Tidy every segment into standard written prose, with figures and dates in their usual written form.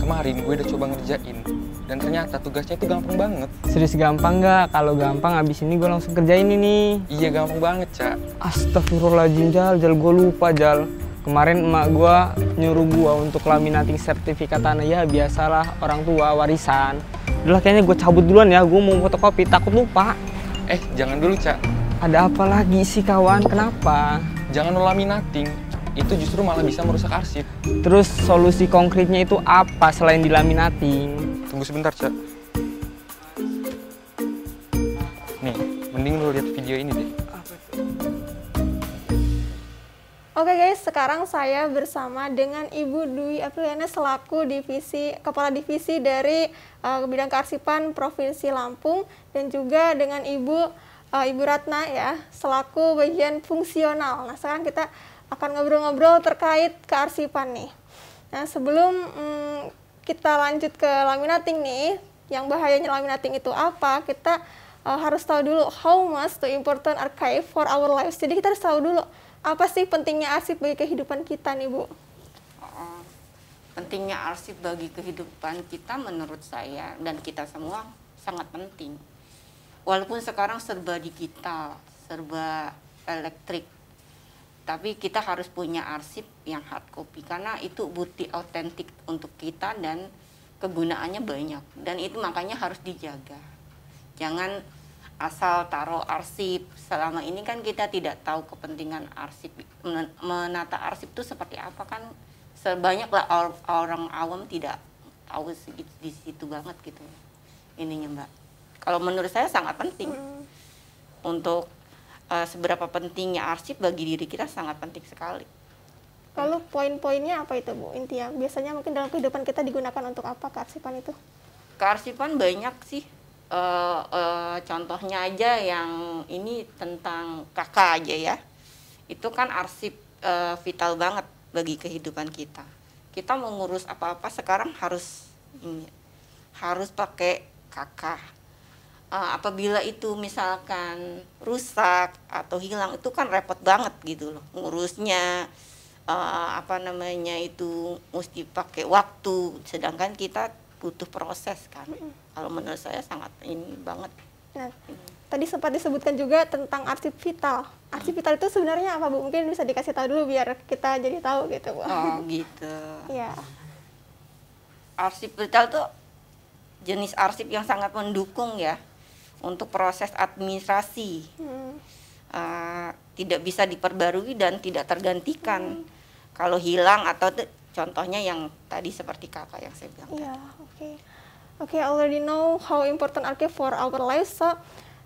Kemarin gue udah coba ngerjain, dan ternyata tugasnya itu gampang banget. Serius gampang nggak? Kalau gampang abis ini gue langsung kerjain ini. Iya gampang banget, Cak. Astagfirullahaladzim, Jal gue lupa, Jal. Kemarin emak gue nyuruh gue untuk laminating sertifikat tanah. Ya biasalah, orang tua warisan. Udah kayaknya gue cabut duluan ya, gue mau fotokopi, takut lupa. Jangan dulu, Cak. Ada apa lagi sih kawan, kenapa? Jangan lo laminating, itu justru malah bisa merusak arsip. Terus solusi konkretnya itu apa selain dilaminating? Tunggu sebentar, Cak. Nih, mending lo lihat video ini deh. Oke guys, sekarang saya bersama dengan Ibu Dwi Apriliana selaku Kepala Divisi dari Bidang Kearsipan Provinsi Lampung, dan juga dengan Ibu Ratna ya selaku bagian fungsional. Nah sekarang kita akan ngobrol-ngobrol terkait kearsipan nih. Nah sebelum kita lanjut ke laminating nih, yang bahayanya laminating itu apa, kita harus tahu dulu how much the important archive for our lives. Jadi kita harus tahu dulu apa sih pentingnya arsip bagi kehidupan kita nih, Bu? Pentingnya arsip bagi kehidupan kita menurut saya dan kita semua sangat penting. Walaupun sekarang serba digital, serba elektrik, tapi kita harus punya arsip yang hard copy karena itu bukti autentik untuk kita dan kegunaannya banyak. Dan itu makanya harus dijaga. Jangan asal taruh arsip. Selama ini kan kita tidak tahu kepentingan arsip, menata arsip itu seperti apa kan. Sebanyaklah orang awam tidak tahu di situ banget gitu ininya, Mbak. Kalau menurut saya sangat penting untuk seberapa pentingnya arsip bagi diri kita, sangat penting sekali. Lalu poin-poinnya apa itu, Bu? Intinya biasanya mungkin dalam kehidupan kita digunakan untuk apa kearsipan itu? Kearsipan banyak sih. Contohnya aja yang ini tentang kakak aja ya, itu kan arsip vital banget bagi kehidupan kita. Kita mengurus apa-apa sekarang harus pakai kakak. Apabila itu misalkan rusak atau hilang, itu kan repot banget gitu loh ngurusnya. Itu mesti pakai waktu, sedangkan kita butuh proses kan. Kalau menurut saya sangat ini banget. Nah, tadi sempat disebutkan juga tentang arsip vital. Arsip vital itu sebenarnya apa, Bu? Mungkin bisa dikasih tahu dulu biar kita jadi tahu gitu, Bu. Oh gitu. Ya. Arsip vital tuh jenis arsip yang sangat mendukung ya untuk proses administrasi. Tidak bisa diperbarui dan tidak tergantikan. Kalau hilang atau contohnya yang tadi seperti kakak yang saya bilang. Yeah, okay, I already know how important archive for our lives. So,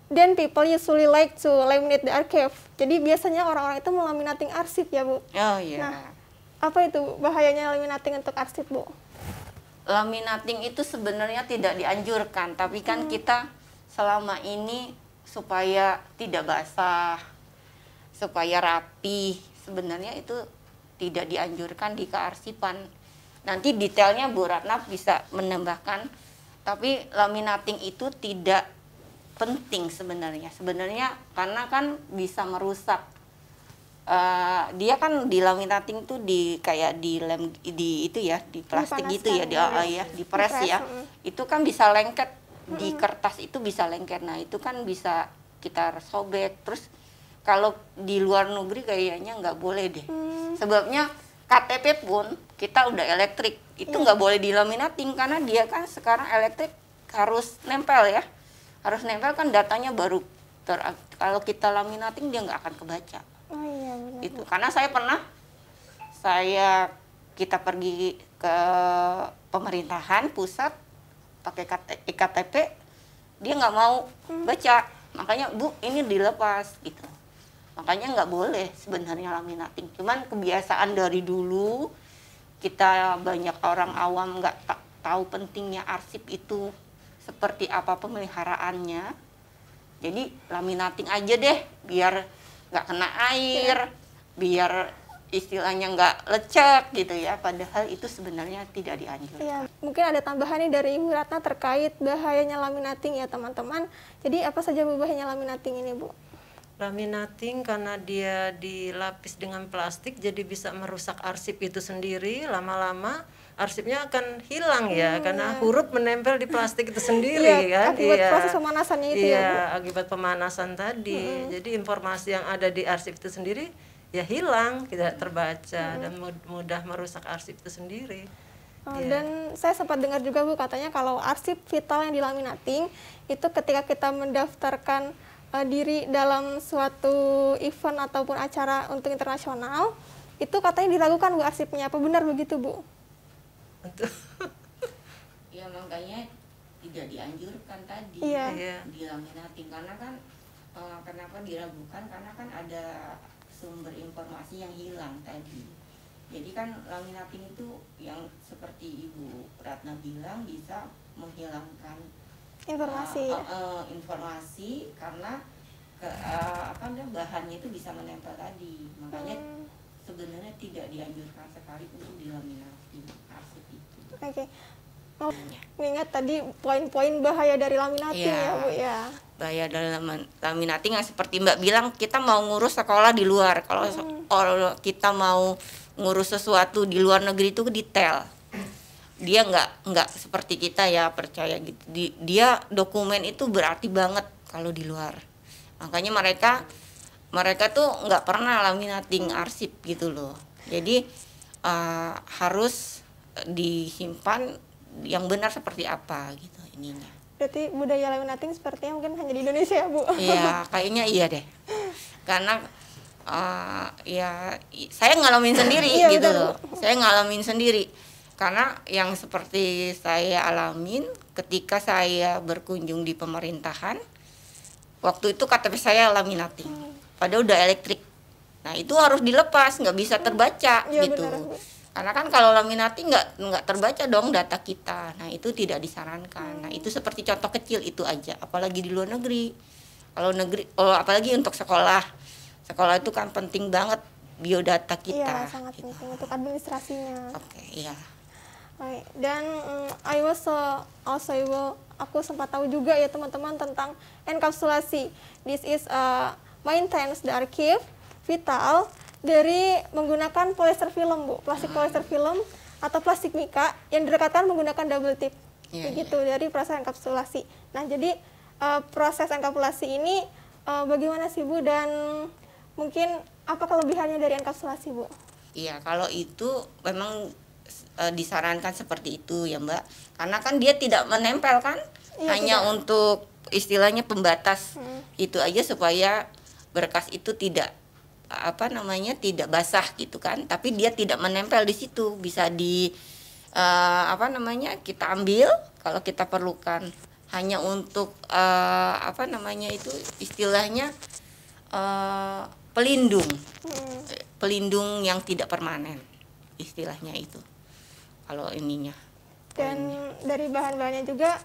then people usually like to laminate the archive. Jadi biasanya orang-orang itu melaminating arsip ya, Bu? Oh iya. Nah, apa itu bahayanya laminating untuk arsip, Bu? Laminating itu sebenarnya tidak dianjurkan, tapi kan kita selama ini supaya tidak basah, supaya rapi, sebenarnya itu tidak dianjurkan di kearsipan. Nanti detailnya Bu Ratna bisa menambahkan, tapi laminating itu tidak penting sebenarnya. Sebenarnya karena kan bisa merusak. Dia kan di laminating tuh kayak di lem di itu ya, di plastik gitu ya, di press ya. Itu kan bisa lengket di kertas, itu bisa lengket. Nah, itu kan bisa kita sobek. Terus kalau di luar negeri kayaknya nggak boleh deh. Sebabnya KTP pun kita udah elektrik, itu nggak boleh dilaminating karena dia kan sekarang elektrik harus nempel ya, harus nempel kan datanya baru kalau kita laminating dia nggak akan kebaca. Oh iya benar. Itu karena kita pergi ke pemerintahan pusat pakai KTP, dia nggak mau baca, makanya Bu ini dilepas gitu. Makanya nggak boleh sebenarnya laminating. Cuman kebiasaan dari dulu, kita banyak orang awam nggak tahu pentingnya arsip itu seperti apa pemeliharaannya. Jadi laminating aja deh, biar nggak kena air, biar istilahnya nggak lecek gitu ya. Padahal itu sebenarnya tidak dianjurkan. Ya, mungkin ada tambahan nih dari Ibu Ratna terkait bahayanya laminating ya teman-teman. Jadi apa saja bahayanya laminating ini, Bu? Laminating karena dia dilapis dengan plastik jadi bisa merusak arsip itu sendiri. Lama-lama arsipnya akan hilang ya karena huruf menempel di plastik itu sendiri kan. Akibat proses pemanasannya itu ya, Bu? Akibat pemanasan tadi. Jadi informasi yang ada di arsip itu sendiri ya hilang, tidak terbaca dan mudah merusak arsip itu sendiri. Dan saya sempat dengar juga, Bu, katanya kalau arsip vital yang dilaminating itu ketika kita mendaftarkan diri dalam suatu event ataupun acara untuk internasional, itu katanya diragukan, Bu, arsipnya. Apa benar begitu, Bu? Ya makanya tidak dianjurkan tadi dilaminating, karena kan kenapa diragukan, karena kan ada sumber informasi yang hilang tadi. Jadi kan laminating itu yang seperti Ibu Ratna bilang bisa menghilangkan informasi karena bahannya itu bisa menempel tadi. Makanya sebenarnya tidak dianjurkan sekali untuk dilaminating arsip itu. Oke. Mengingat tadi poin-poin bahaya dari laminating ya, Bu ya. Bahaya dari laminating yang seperti Mbak bilang, kita mau ngurus sekolah di luar. Kalau kita mau ngurus sesuatu di luar negeri itu detail. Dia nggak seperti kita ya percaya gitu. Dia dokumen itu berarti banget kalau di luar. Makanya mereka tuh nggak pernah laminating arsip gitu loh. Jadi harus disimpan yang benar seperti apa gitu ininya. Berarti budaya laminating sepertinya mungkin hanya di Indonesia ya, Bu? Iya, kayaknya iya deh. Karena ya saya ngalamin sendiri gitu loh. Saya ngalamin sendiri. Karena yang seperti saya alamin ketika saya berkunjung di pemerintahan, waktu itu KTP saya laminating, padahal udah elektrik. Nah itu harus dilepas, nggak bisa terbaca gitu. Benar. Karena kan kalau laminating nggak terbaca dong data kita. Nah itu tidak disarankan. Nah itu seperti contoh kecil itu aja. Apalagi di luar negeri. Kalau apalagi untuk sekolah itu kan penting banget biodata kita. Iya, sangat penting untuk administrasinya. Oke, iya. Dan aku sempat tahu juga ya teman-teman tentang enkapsulasi. This is maintains the archive vital dari menggunakan polyester film, Bu. Plastik polyester film atau plastik mika yang direkatkan menggunakan double tip. Begitu dari proses enkapsulasi. Nah, jadi proses enkapsulasi ini bagaimana sih, Bu, dan mungkin apa kelebihannya dari enkapsulasi, Bu? Iya, kalau itu memang disarankan seperti itu ya, Mbak. Karena kan dia tidak menempel kan, hanya untuk istilahnya pembatas itu aja supaya berkas itu tidak tidak basah gitu kan. Tapi dia tidak menempel di situ, bisa kita ambil kalau kita perlukan, hanya untuk itu istilahnya pelindung yang tidak permanen, istilahnya itu kalau ininya. Dan dari bahan-bahannya juga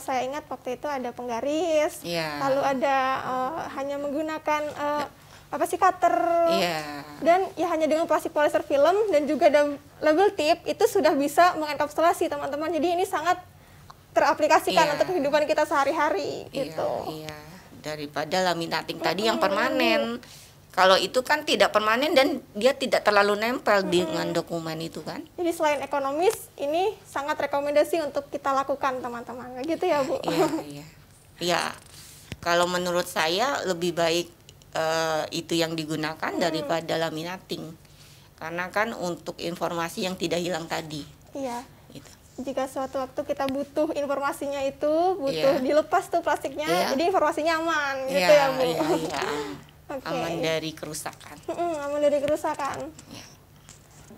saya ingat waktu itu ada penggaris, lalu ada hanya menggunakan cutter, dan ya hanya dengan plastik polyester film dan juga ada label tip itu sudah bisa mengenkapsulasi, teman-teman. Jadi ini sangat teraplikasikan untuk kehidupan kita sehari-hari gitu. Iya, daripada laminating tadi yang permanen. Kalau itu kan tidak permanen dan dia tidak terlalu nempel dengan dokumen itu kan. Jadi selain ekonomis, ini sangat rekomendasi untuk kita lakukan, teman-teman. Kayak gitu ya, Bu? Iya. Kalau menurut saya lebih baik itu yang digunakan daripada laminating. Karena kan untuk informasi yang tidak hilang tadi. Iya. Gitu. Jika suatu waktu kita butuh informasinya itu, dilepas tuh plastiknya, jadi informasinya aman, gitu ya, Bu? Iya. Aman dari kerusakan. Aman dari kerusakan.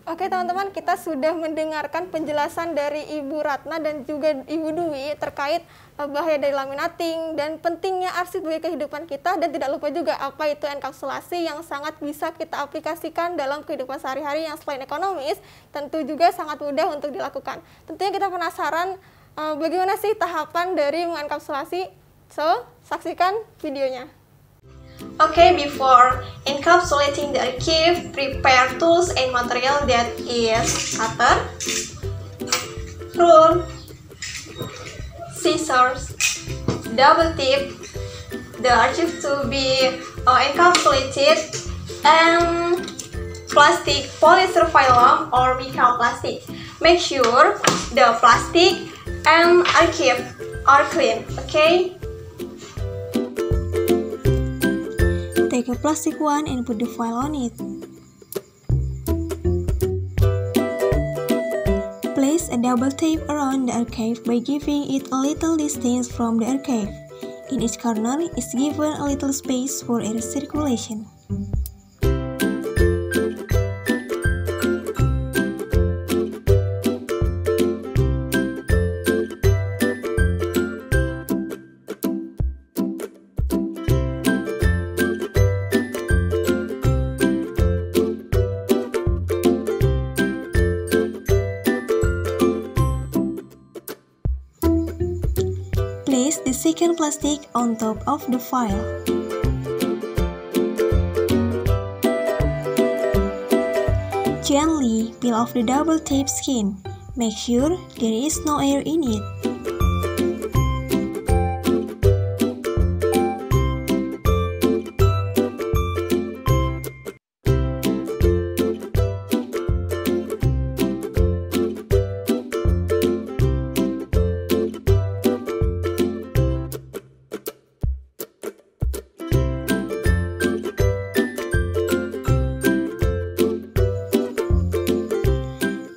Oke, teman-teman, kita sudah mendengarkan penjelasan dari Ibu Ratna dan juga Ibu Dwi terkait bahaya dari laminating dan pentingnya arsip bagi kehidupan kita, dan tidak lupa juga apa itu enkapsulasi yang sangat bisa kita aplikasikan dalam kehidupan sehari-hari yang selain ekonomis, tentu juga sangat mudah untuk dilakukan. Tentunya kita penasaran bagaimana sih tahapan dari mengenkapsulasi, so saksikan videonya. Okay, before encapsulating the archive, prepare tools and material that is cutter, rule, scissors, double tip, the archive to be encapsulated and plastic polyester phylum or microplastic. Make sure the plastic and archive are clean, okay? Take a plastic one and put the file on it. Place a double tape around the archive by giving it a little distance from the archive. In each corner is given a little space for air circulation. Place the second plastic on top of the file. Gently peel off the double tape skin. Make sure there is no air in it.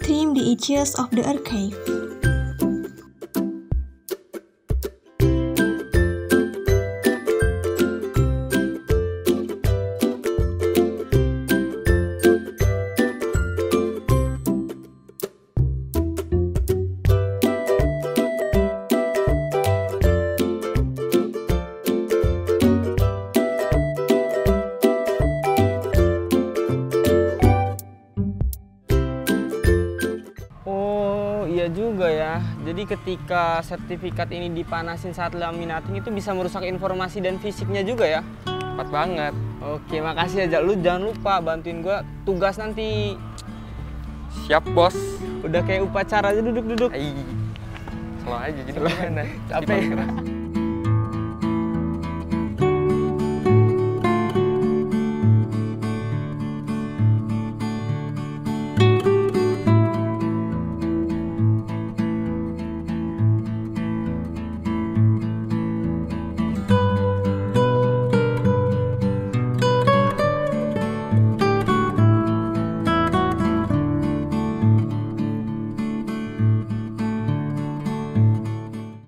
Trim the edges of the archive. Iya juga ya. Jadi ketika sertifikat ini dipanasin saat laminating itu bisa merusak informasi dan fisiknya juga ya. Tepat banget. Oke, makasih ya, Jak. Lu jangan lupa bantuin gua tugas nanti. Siap, Bos. Udah kayak upacara aja, duduk-duduk. Selalu aja jadi gimana? Capek.